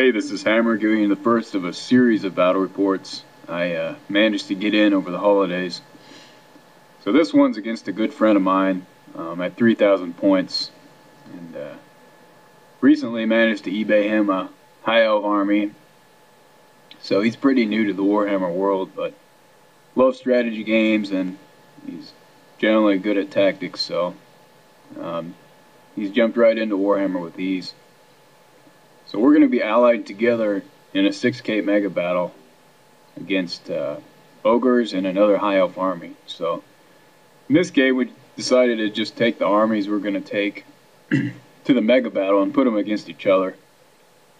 Hey, this is Hammer giving you the first of a series of battle reports I managed to get in over the holidays. So this one's against a good friend of mine at 3,000 points, and recently managed to eBay him a high elf army. So he's pretty new to the Warhammer world, but loves strategy games and he's generally good at tactics, so he's jumped right into Warhammer with ease. So we're going to be allied together in a 6K mega battle against ogres and another high elf army. So in this game we decided to just take the armies we're going to take to the mega battle and put them against each other,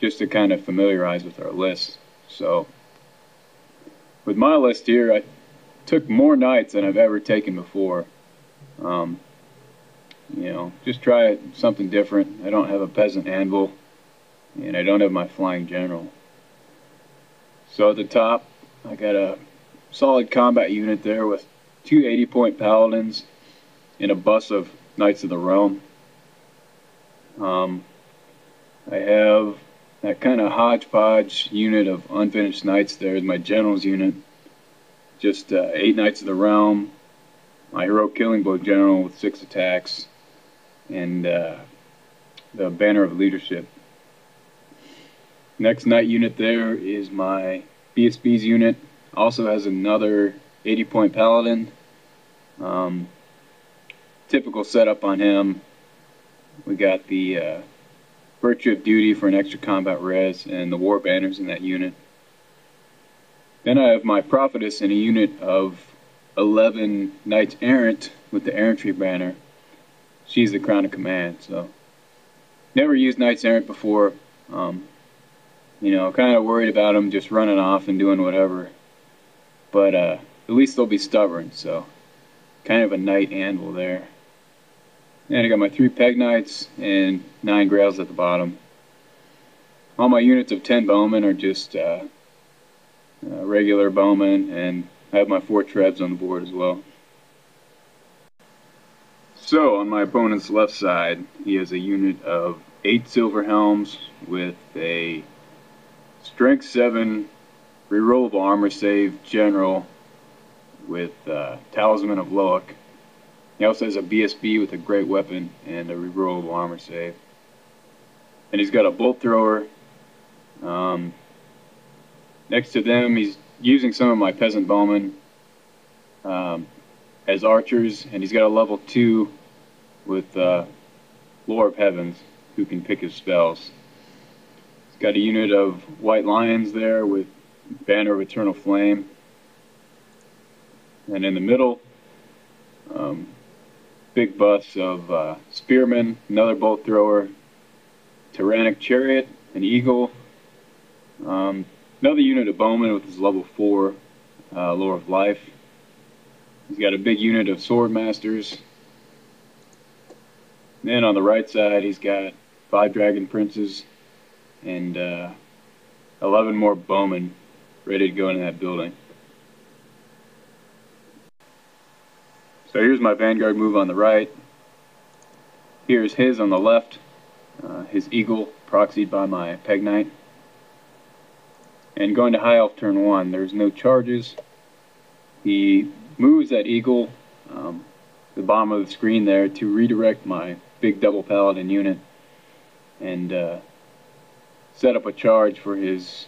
just to kind of familiarize with our list. So with my list here, I took more knights than I've ever taken before. Just try something different. I don't have a peasant anvil, and I don't have my flying general. So at the top, I got a solid combat unit there with two 80-point paladins and a bus of Knights of the Realm. I have that kind of hodgepodge unit of unfinished knights there as my general's unit. Just 8 Knights of the Realm, my heroic killing blow general with 6 attacks, and the banner of leadership. Next knight unit there is my BSB's unit. Also has another 80-point paladin. Typical setup on him. We got the Virtue of Duty for an extra combat res and the war banners in that unit. Then I have my prophetess in a unit of 11 knights errant with the errantry banner. She's the crown of command. So never used knights errant before. Kind of worried about them just running off and doing whatever. But at least they'll be stubborn, so kind of a knight anvil there. And I got my 3 peg knights and 9 grails at the bottom. All my units of 10 bowmen are just regular bowmen, and I have my 4 trebs on the board as well. So on my opponent's left side, he has a unit of 8 silver helms with a Strength 7 rerollable armor save general with Talisman of Loak. He also has a BSB with a great weapon and a rerollable armor save. And he's got a bolt thrower. Next to them, he's using some of my peasant bowmen as archers, and he's got a level 2 with Lore of Heavens, who can pick his spells. He's got a unit of white lions there with Banner of Eternal Flame. And in the middle, big bus of spearmen, another bolt thrower, tyrannic chariot, an eagle, another unit of bowmen with his level 4 Lore of Life. He's got a big unit of sword masters. And then on the right side, he's got 5 dragon princes and 11 more bowmen ready to go into that building. So here's my vanguard move on the right. Here's his on the left, his eagle proxied by my peg knight. And going to high elf turn 1, there's no charges. He moves that eagle, the bottom of the screen there, to redirect my big double paladin unit and set up a charge for his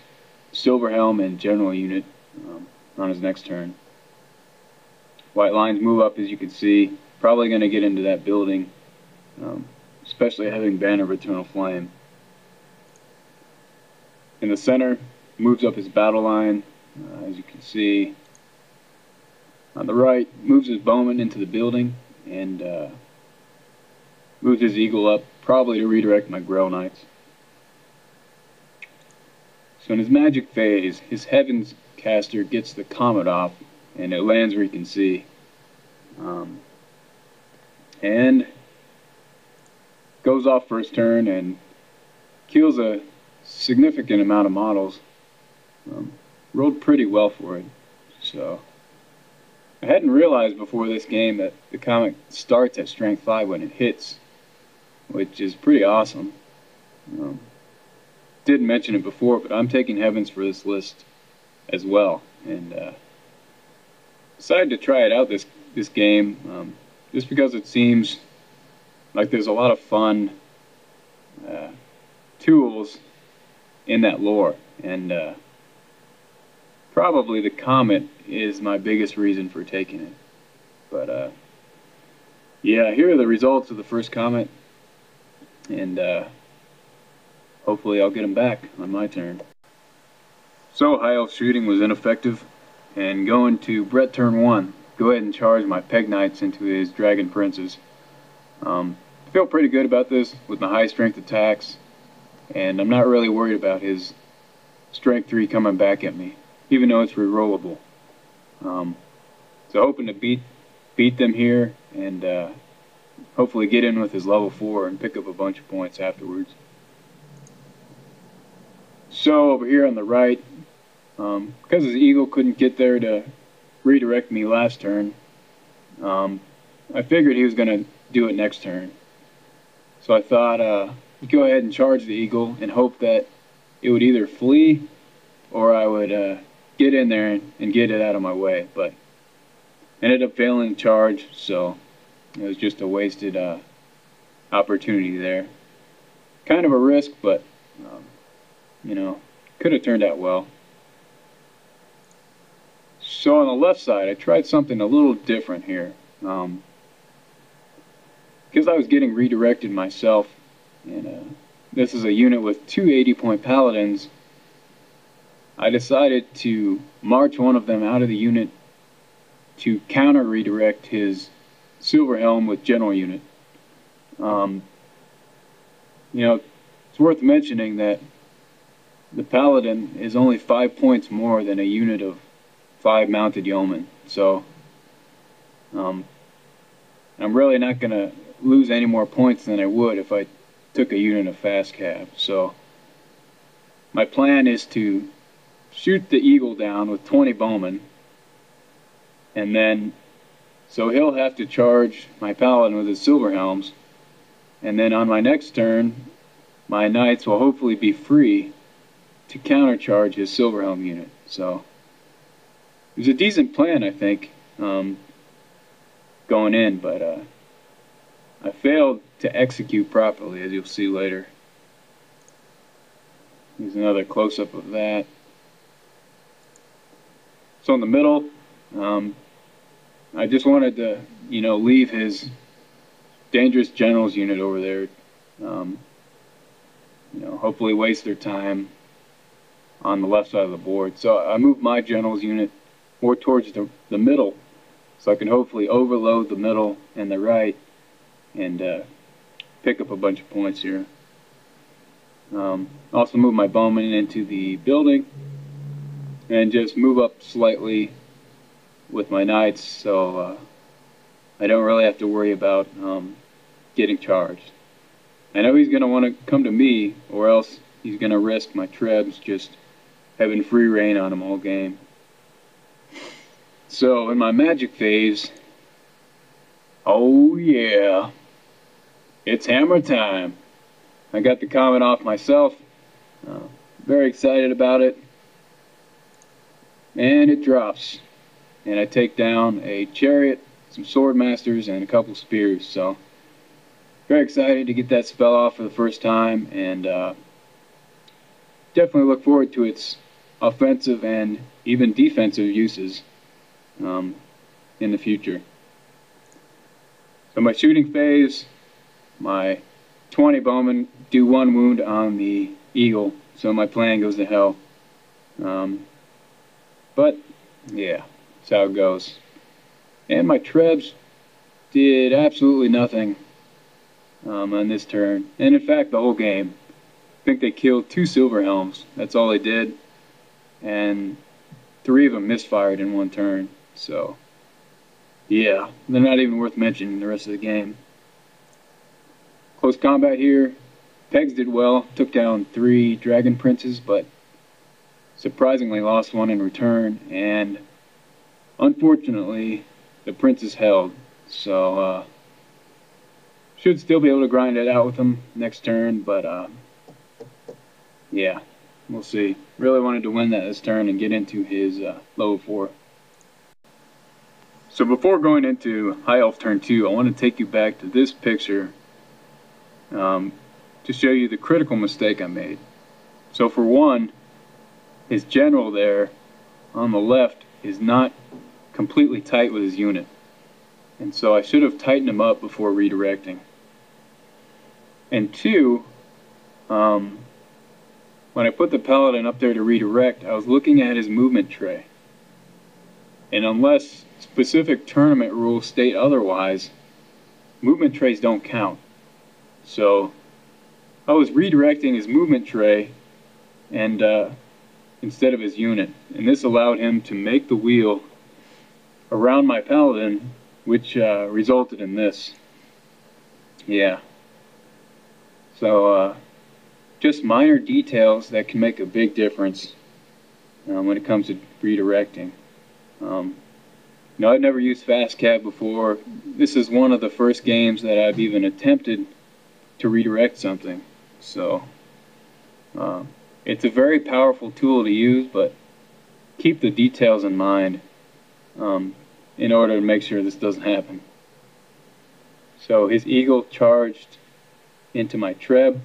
silver helm and general unit on his next turn. White lines move up, as you can see, probably going to get into that building, especially having Banner of Eternal Flame. In the center, moves up his battle line, as you can see. On the right, moves his bowman into the building and moves his eagle up, probably to redirect my Grail Knights. So in his magic phase, his Heavens caster gets the comet off, and it lands where you can see. And goes off first turn and kills a significant amount of models. Rolled pretty well for it. So I hadn't realized before this game that the comet starts at strength 5 when it hits, which is pretty awesome. didn't mention it before, but I'm taking Heavens for this list as well, and decided to try it out this game just because it seems like there's a lot of fun tools in that lore, and probably the comet is my biggest reason for taking it. But yeah, here are the results of the first comet, and hopefully I'll get them back on my turn. So high elf shooting was ineffective, and going to Brett turn 1, go ahead and charge my Peg Knights into his Dragon Princes. I feel pretty good about this with my high strength attacks, and I'm not really worried about his strength 3 coming back at me, even though it's rerollable. So hoping to beat them here, and hopefully get in with his level 4 and pick up a bunch of points afterwards. So over here on the right, because his eagle couldn't get there to redirect me last turn, I figured he was going to do it next turn. So I thought go ahead and charge the eagle and hope that it would either flee or I would get in there and get it out of my way. But ended up failing to charge, so it was just a wasted opportunity there. Kind of a risk, but you know, could have turned out well. So on the left side, I tried something a little different here. Because I was getting redirected myself, and this is a unit with 2 80-point paladins, I decided to march one of them out of the unit to counter redirect his Silver Helm with General Unit. You know, it's worth mentioning that the Paladin is only 5 points more than a unit of 5 mounted yeomen, so I'm really not going to lose any more points than I would if I took a unit of fast cav. So my plan is to shoot the eagle down with 20 bowmen, and then so he'll have to charge my paladin with his silver helms, and then on my next turn my knights will hopefully be free to countercharge his silver helm unit. So it was a decent plan, I think, going in, but I failed to execute properly, as you'll see later. Here's another close-up of that. So in the middle, I just wanted to, you know, leave his dangerous generals unit over there. You know, hopefully waste their time on the left side of the board. So I moved my generals unit more towards the middle, so I can hopefully overload the middle and the right and pick up a bunch of points here. Also move my bowman into the building and just move up slightly with my knights, so I don't really have to worry about getting charged. I know he's going to want to come to me, or else he's going to risk my trebs just having free reign on him all game. So in my magic phase, oh yeah, it's hammer time. I got the comet off myself, very excited about it, and it drops, and I take down a chariot, some sword masters, and a couple spears. So very excited to get that spell off for the first time, and definitely look forward to its offensive and even defensive uses in the future. So my shooting phase, my 20 bowmen do 1 wound on the eagle, so my plan goes to hell. But yeah, that's how it goes. And my trebs did absolutely nothing on this turn, and in fact the whole game. I think they killed 2 silver helms, that's all they did, and 3 of them misfired in 1 turn. So yeah, they're not even worth mentioning the rest of the game. Close combat here. Pegs did well, took down 3 dragon princes, but surprisingly lost 1 in return, and unfortunately the princes held. So should still be able to grind it out with them next turn, but yeah, we'll see. Really wanted to win that this turn and get into his level 4. So before going into High Elf turn 2, I want to take you back to this picture to show you the critical mistake I made. So for one, his general there on the left is not completely tight with his unit. And so I should have tightened him up before redirecting. And two, when I put the paladin up there to redirect, I was looking at his movement tray. And unless specific tournament rules state otherwise, movement trays don't count. So I was redirecting his movement tray and instead of his unit. And this allowed him to make the wheel around my paladin, which resulted in this. Yeah. So just minor details that can make a big difference when it comes to redirecting. I've never used fast cab before. This is one of the first games that I've even attempted to redirect something. So it's a very powerful tool to use, but keep the details in mind in order to make sure this doesn't happen. So his eagle charged into my treb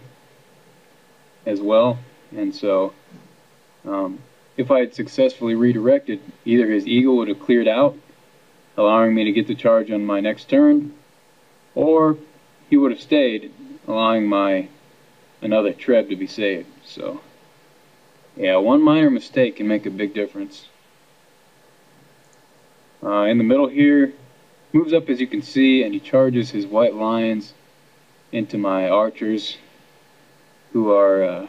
as well, and so if I had successfully redirected, either his eagle would have cleared out, allowing me to get the charge on my next turn, or he would have stayed, allowing my another treb to be saved. So yeah, one minor mistake can make a big difference. In the middle here, moves up as you can see, and he charges his white lions into my archers, who are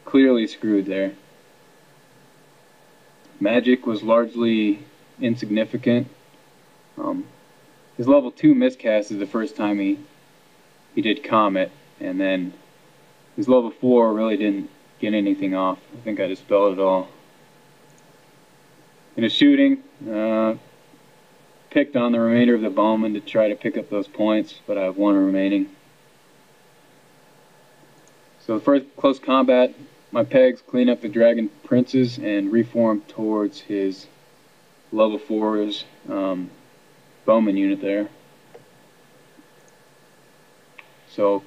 clearly screwed there. Magic was largely insignificant. His level 2 miscast is the first time he did Comet, and then his level 4 really didn't get anything off. I think I dispelled it all. In his shooting, picked on the remainder of the bowman to try to pick up those points, but I have one remaining. So the first close combat, my pegs clean up the dragon princes and reform towards his level 4's bowman unit there. So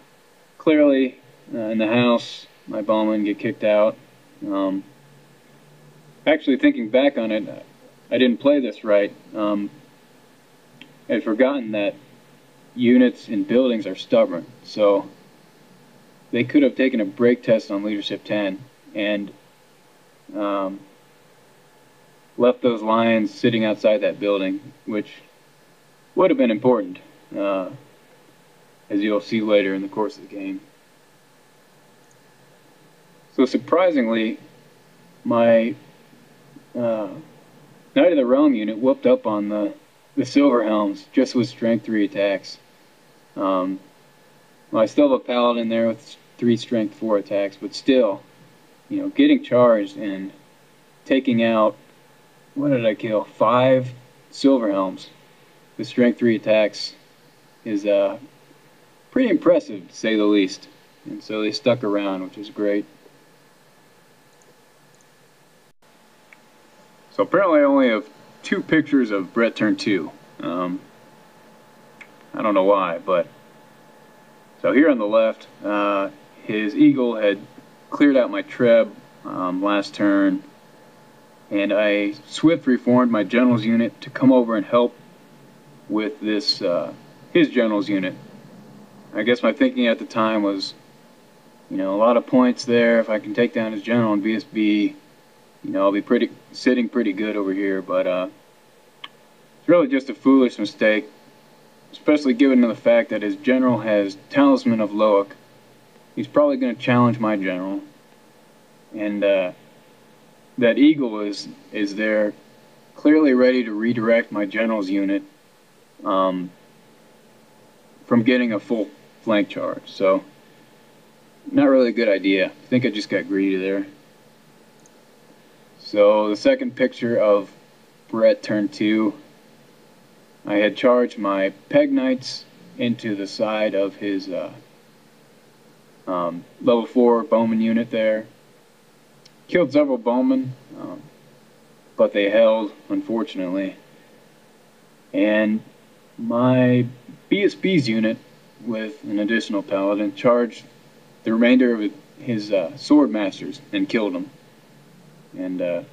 clearly in the house, my bowmen get kicked out. Actually, thinking back on it, I didn't play this right. I had forgotten that units in buildings are stubborn, so they could have taken a break test on leadership 10 and left those lions sitting outside that building, which would have been important, as you'll see later in the course of the game. So surprisingly, my Knight of the Realm unit whooped up on the Silver Helms just with strength 3 attacks. Well, I still have a paladin there with 3 strength 4 attacks, but still, getting charged and taking out, what did I kill? 5 Silver Helms with strength 3 attacks is pretty impressive, to say the least. And so they stuck around, which is great. So apparently I only have 2 pictures of Brett turn 2. I don't know why, but so here on the left, his eagle had cleared out my treb last turn, and I swift reformed my general's unit to come over and help with this his general's unit. I guess my thinking at the time was, a lot of points there. If I can take down his general in BSB, I'll be sitting pretty good over here, but it's really just a foolish mistake, especially given the fact that his general has Talisman of Loic. He's probably going to challenge my general, and that eagle is there, clearly ready to redirect my general's unit from getting a full flank charge. So, not really a good idea. I think I just got greedy there. So the second picture of Brett turn 2, I had charged my peg knights into the side of his Level 4 bowman unit there. Killed several bowmen, but they held, unfortunately. And my BSB's unit, with an additional paladin, charged the remainder of his sword masters and killed them. And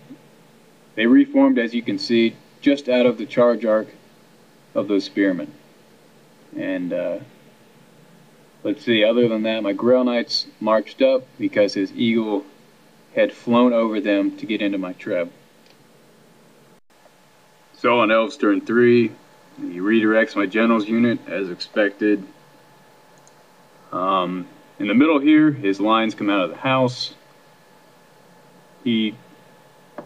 they reformed, as you can see, just out of the charge arc of those spearmen. And let's see, other than that, my Grail Knights marched up because his eagle had flown over them to get into my treb. So on Elves turn 3, he redirects my General's unit as expected. In the middle here, his lines come out of the house. He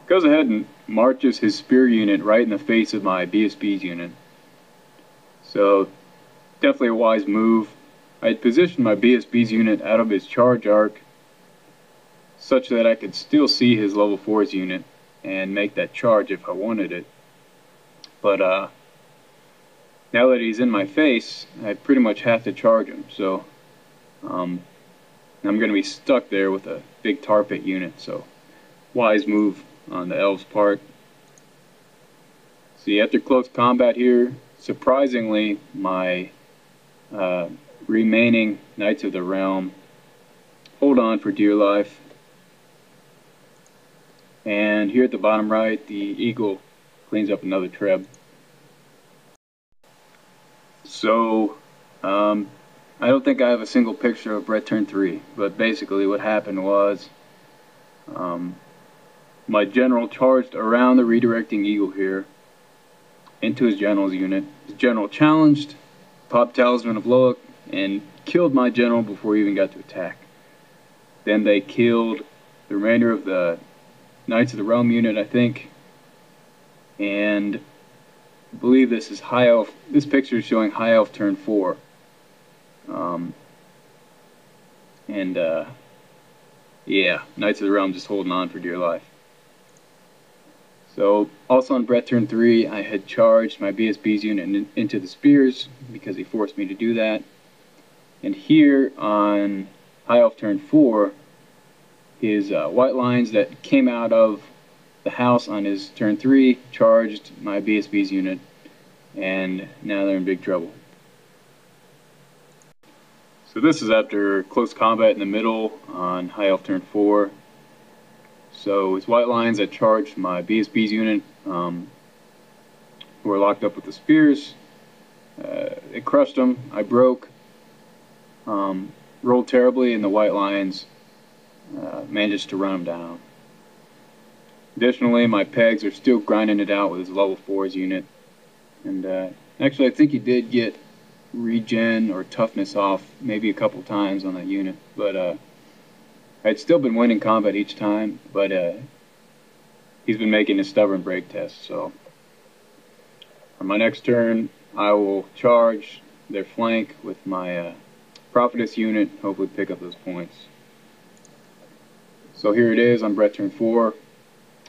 goes ahead and marches his spear unit right in the face of my BSB's unit. So definitely a wise move. I had positioned my BSB's unit out of his charge arc such that I could still see his level 4's unit and make that charge if I wanted it. But now that he's in my face, I pretty much have to charge him. So I'm going to be stuck there with a big tar pit unit. So wise move on the Elves' part. See, after close combat here, surprisingly, my remaining Knights of the Realm hold on for dear life. And here at the bottom right, the eagle cleans up another treb. So, I don't think I have a single picture of Brett turn 3, but basically what happened was my general charged around the redirecting eagle here into his general's unit. His general challenged, popped Talisman of Loak, and killed my general before he even got to attack. Then they killed the remainder of the Knights of the Realm unit, I think, and I believe this is High Elf. This picture is showing High Elf turn 4. Yeah, Knights of the Realm just holding on for dear life. So, also on Brett turn 3, I had charged my BSB's unit into the spears because he forced me to do that. And here on High Elf turn 4, his white lines that came out of the house on his turn 3 charged my BSB's unit, and now they're in big trouble. So this is after close combat in the middle on High Elf turn 4. So his white lines that charged my BSB's unit were locked up with the spears. It crushed them. I broke. Rolled terribly, and the white lions managed to run them down. Additionally, my pegs are still grinding it out with his level 4's unit. And actually, I think he did get regen or toughness off maybe a couple times on that unit. But I'd still been winning combat each time, but he's been making a stubborn break test. So on my next turn, I will charge their flank with my Prophetess unit, hopefully pick up those points. So here it is on Brett turn 4.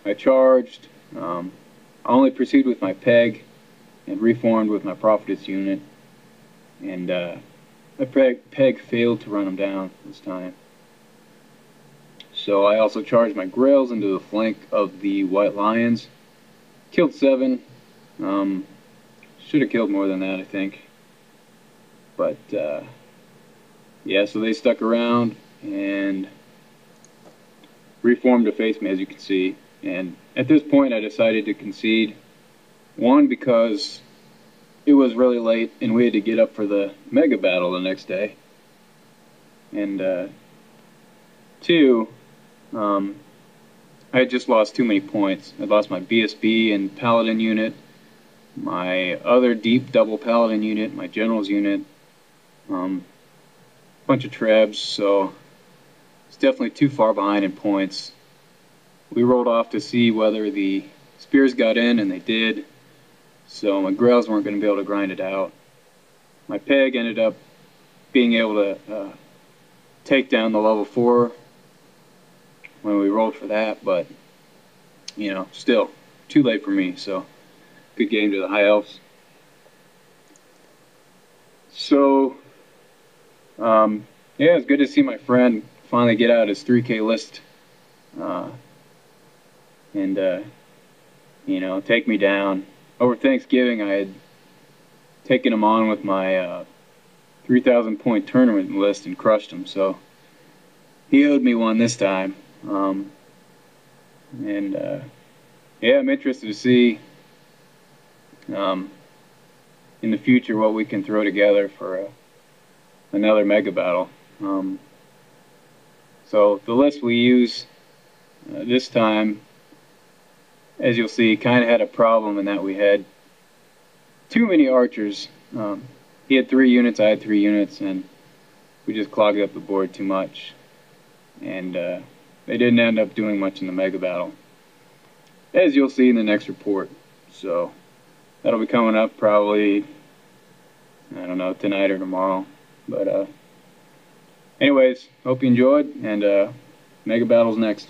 I charged. I only proceeded with my peg and reformed with my Prophetess unit. And my peg failed to run them down this time. So I also charged my Grails into the flank of the White Lions. Killed 7. Should have killed more than that, I think. But yeah, so they stuck around and reformed to face me, as you can see. And at this point, I decided to concede. One, because it was really late and we had to get up for the mega battle the next day. And two, I had just lost too many points. I lost my BSB and Paladin unit, my other deep double Paladin unit, my General's unit, bunch of trebs, so it's definitely too far behind in points. We rolled off to see whether the spears got in, and they did, so my Grails weren't going to be able to grind it out. My peg ended up being able to take down the level 4 when we rolled for that, but you know, still too late for me. So good game to the High Elves. So Yeah, it's good to see my friend finally get out his 3K list, uh, and take me down. Over Thanksgiving, I had taken him on with my 3,000 point tournament list and crushed him. So he owed me one this time. And yeah, I'm interested to see um, in the future what we can throw together for another mega battle. So the list we use this time, as you'll see, kind of had a problem in that we had too many archers. He had 3 units, I had 3 units, and we just clogged up the board too much. And they didn't end up doing much in the mega battle, as you'll see in the next report. So that'll be coming up probably, I don't know, tonight or tomorrow. But anyways, hope you enjoyed, and mega battle's next.